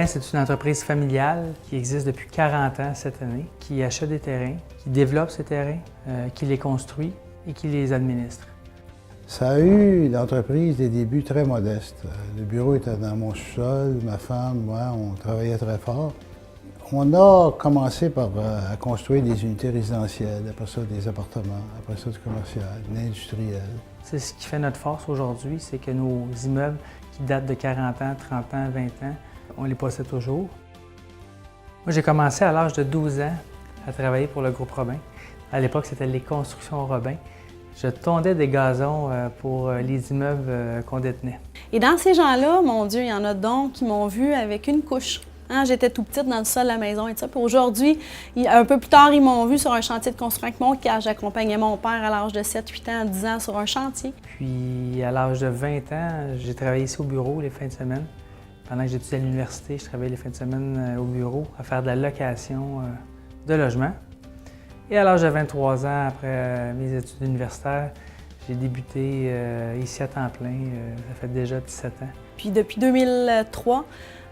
Robin, c'est une entreprise familiale qui existe depuis 40 ans cette année, qui achète des terrains, qui développe ces terrains, qui les construit et qui les administre. Ça a eu, l'entreprise, des débuts très modestes. Le bureau était dans mon sous-sol, ma femme, moi, on travaillait très fort. On a commencé par à construire des unités résidentielles, après ça des appartements, après ça du commercial, de l'industriel. C'est ce qui fait notre force aujourd'hui, c'est que nos immeubles qui datent de 40 ans, 30 ans, 20 ans, on les possède toujours. Moi, j'ai commencé à l'âge de 12 ans à travailler pour le groupe Robin. À l'époque, c'était les constructions Robin. Je tondais des gazons pour les immeubles qu'on détenait. Et dans ces gens-là, mon Dieu, il y en a donc qui m'ont vu avec une couche. Hein, j'étais tout petite dans le sol de la maison et tout ça. Puis aujourd'hui, un peu plus tard, ils m'ont vu sur un chantier de construction avec moi, car j'accompagnais mon père à l'âge de 7, 8 ans, 10 ans sur un chantier. Puis à l'âge de 20 ans, j'ai travaillé ici au bureau les fins de semaine. Pendant que j'étudiais à l'université, je travaillais les fins de semaine au bureau à faire de la location de logement. Et à l'âge de 23 ans, après mes études universitaires, j'ai débuté ici à temps plein. Ça fait déjà 17 ans. Puis depuis 2003,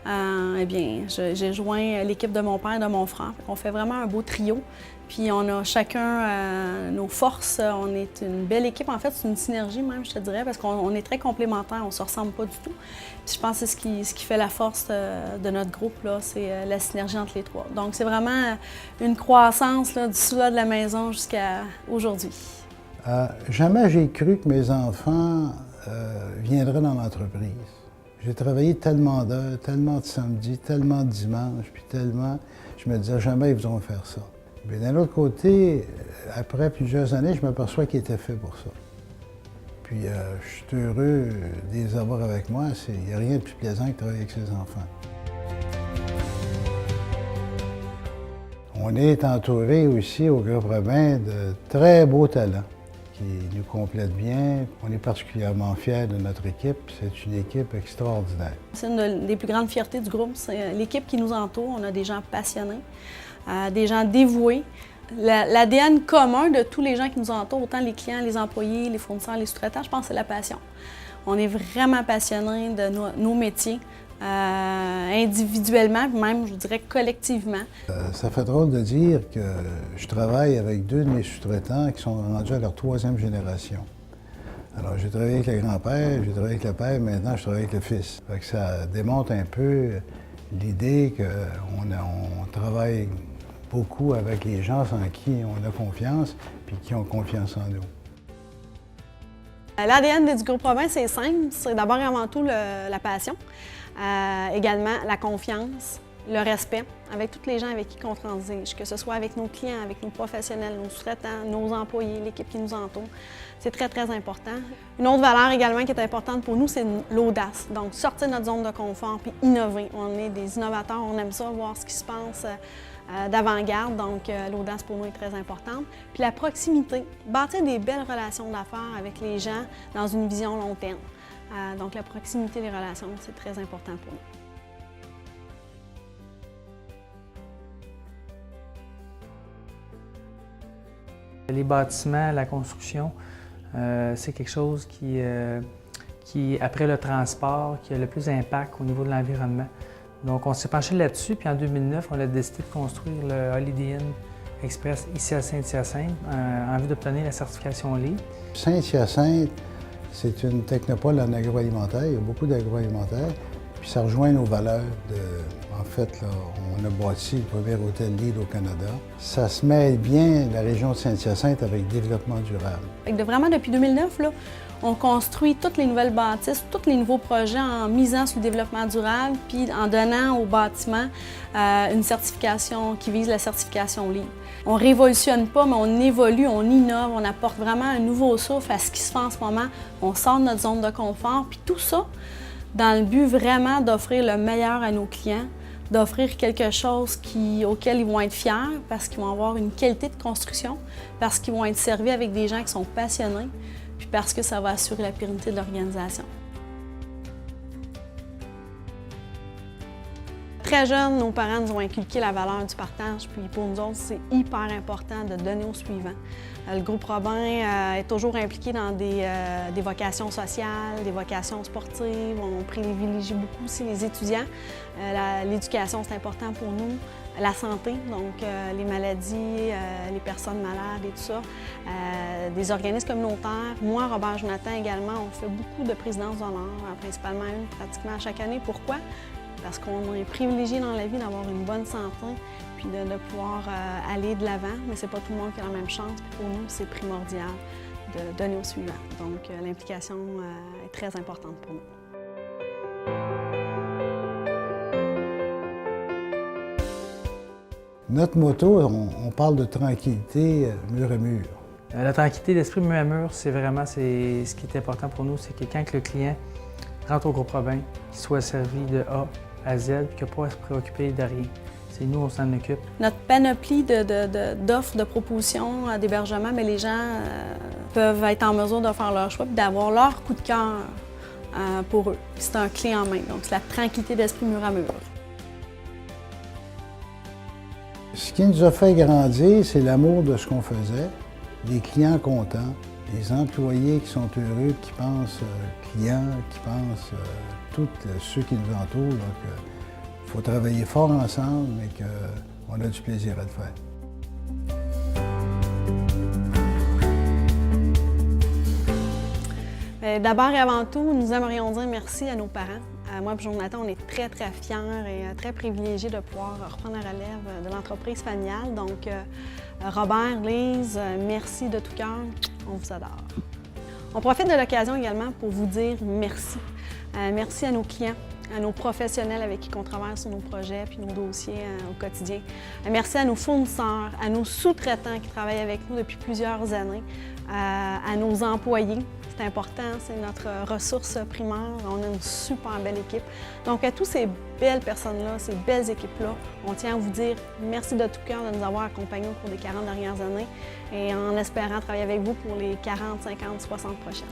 eh bien, j'ai joint l'équipe de mon père et de mon frère. On fait vraiment un beau trio. Puis on a chacun nos forces. On est une belle équipe. En fait, c'est une synergie même, je te dirais, parce qu'on est très complémentaires. On ne se ressemble pas du tout. Puis je pense que c'est ce qui fait la force de notre groupe, c'est la synergie entre les trois. Donc c'est vraiment une croissance là, du sous-là de la maison jusqu'à aujourd'hui. Jamais j'ai cru que mes enfants viendraient dans l'entreprise. J'ai travaillé tellement d'heures, tellement de samedis, tellement de dimanches, puis tellement... Je me disais, jamais ils vont faire ça. Mais d'un autre côté, après plusieurs années, je m'aperçois qu'ils étaient faits pour ça. Puis je suis heureux de les avoir avec moi. Il n'y a rien de plus plaisant que de travailler avec ses enfants. On est entouré aussi au groupe Robin de très beaux talents qui nous complètent bien. On est particulièrement fiers de notre équipe. C'est une équipe extraordinaire. C'est une des plus grandes fiertés du groupe, c'est l'équipe qui nous entoure. On a des gens passionnés, des gens dévoués. L'ADN commun de tous les gens qui nous entourent, autant les clients, les employés, les fournisseurs, les sous-traitants, je pense que c'est la passion. On est vraiment passionnés de nos métiers, individuellement, même, je dirais, collectivement. Ça fait drôle de dire que je travaille avec deux de mes sous-traitants qui sont rendus à leur 3e génération. Alors, j'ai travaillé avec le grand-père, j'ai travaillé avec le père, maintenant je travaille avec le fils. Fait que ça démontre un peu l'idée qu'on travaille beaucoup avec les gens en qui on a confiance, puis qui ont confiance en nous. L'ADN du groupe Robin, c'est simple. C'est d'abord et avant tout la passion. Également la confiance, le respect avec tous les gens avec qui on transige, que ce soit avec nos clients, avec nos professionnels, nos sous-traitants, nos employés, l'équipe qui nous entoure. C'est très, très important. Une autre valeur également qui est importante pour nous, c'est l'audace. Donc, sortir de notre zone de confort puis innover. On est des innovateurs, on aime ça, voir ce qui se passe d'avant-garde. Donc, l'audace pour nous est très importante. Puis la proximité, bâtir des belles relations d'affaires avec les gens dans une vision long terme. Donc, la proximité des relations, c'est très important pour nous. Les bâtiments, la construction, c'est quelque chose qui, après le transport, qui a le plus d'impact au niveau de l'environnement. Donc, on s'est penché là-dessus, puis en 2009, on a décidé de construire le Holiday Inn Express ici à Saint-Hyacinthe en vue d'obtenir la certification LEED. Saint-Hyacinthe, c'est une technopole en agroalimentaire. Il y a beaucoup d'agroalimentaire. Puis ça rejoint nos valeurs. En fait, là, on a bâti le premier hôtel LEED au Canada. Ça se mêle bien, la région de Saint-Hyacinthe, avec le développement durable. Vraiment, depuis 2009, là, on construit toutes les nouvelles bâtisses, tous les nouveaux projets en misant sur le développement durable, puis en donnant aux bâtiments une certification qui vise la certification LEED. On ne révolutionne pas, mais on évolue, on innove, on apporte vraiment un nouveau souffle à ce qui se fait en ce moment. On sort de notre zone de confort, puis tout ça dans le but vraiment d'offrir le meilleur à nos clients, d'offrir quelque chose auquel ils vont être fiers parce qu'ils vont avoir une qualité de construction, parce qu'ils vont être servis avec des gens qui sont passionnés, puis parce que ça va assurer la pérennité de l'organisation. très jeunes, nos parents nous ont inculqué la valeur du partage, puis pour nous autres, c'est hyper important de donner au suivant. Le groupe Robin est toujours impliqué dans des vocations sociales, des vocations sportives. On privilégie beaucoup aussi les étudiants. L'éducation, c'est important pour nous. La santé, donc les maladies, les personnes malades et tout ça. Des organismes communautaires. Moi, Robert Jonathan également, on fait beaucoup de présidences d'honneur, principalement une pratiquement chaque année. Pourquoi? Parce qu'on est privilégié dans la vie d'avoir une bonne santé puis de pouvoir aller de l'avant, mais c'est pas tout le monde qui a la même chance. Puis pour nous, c'est primordial de donner au suivant. Donc, l'implication est très importante pour nous. Notre motto, on parle de tranquillité mur à mur. La tranquillité d'esprit mur à mur, c'est vraiment ce qui est important pour nous, c'est que quand le client rentre au groupe Robin, qu'il soit servi de A à Z, puis qu'il n'a pas à se préoccuper de rien. C'est nous, on s'en occupe. Notre panoplie d'offres, de propositions d'hébergement, mais les gens peuvent être en mesure de faire leur choix et d'avoir leur coup de cœur pour eux. C'est un clé en main, donc c'est la tranquillité d'esprit mur à mur. Ce qui nous a fait grandir, c'est l'amour de ce qu'on faisait, les clients contents, les employés qui sont heureux, qui pensent clients, qui pensent tous ceux qui nous entourent. Il faut travailler fort ensemble, mais qu'on a du plaisir à le faire. D'abord et avant tout, nous aimerions dire merci à nos parents. Moi et Jonathan, on est très, très fiers et très privilégiés de pouvoir reprendre la relève de l'entreprise familiale. Donc, Robert, Lise, merci de tout cœur. On vous adore. On profite de l'occasion également pour vous dire merci. Merci à nos clients, à nos professionnels avec qui on travaille sur nos projets puis nos dossiers au quotidien. Merci à nos fournisseurs, à nos sous-traitants qui travaillent avec nous depuis plusieurs années, à nos employés. C'est important, c'est notre ressource primaire. On a une super belle équipe. Donc, à toutes ces belles personnes-là, ces belles équipes-là, on tient à vous dire merci de tout cœur de nous avoir accompagnés au cours des 40 dernières années et en espérant travailler avec vous pour les 40, 50, 60 prochaines.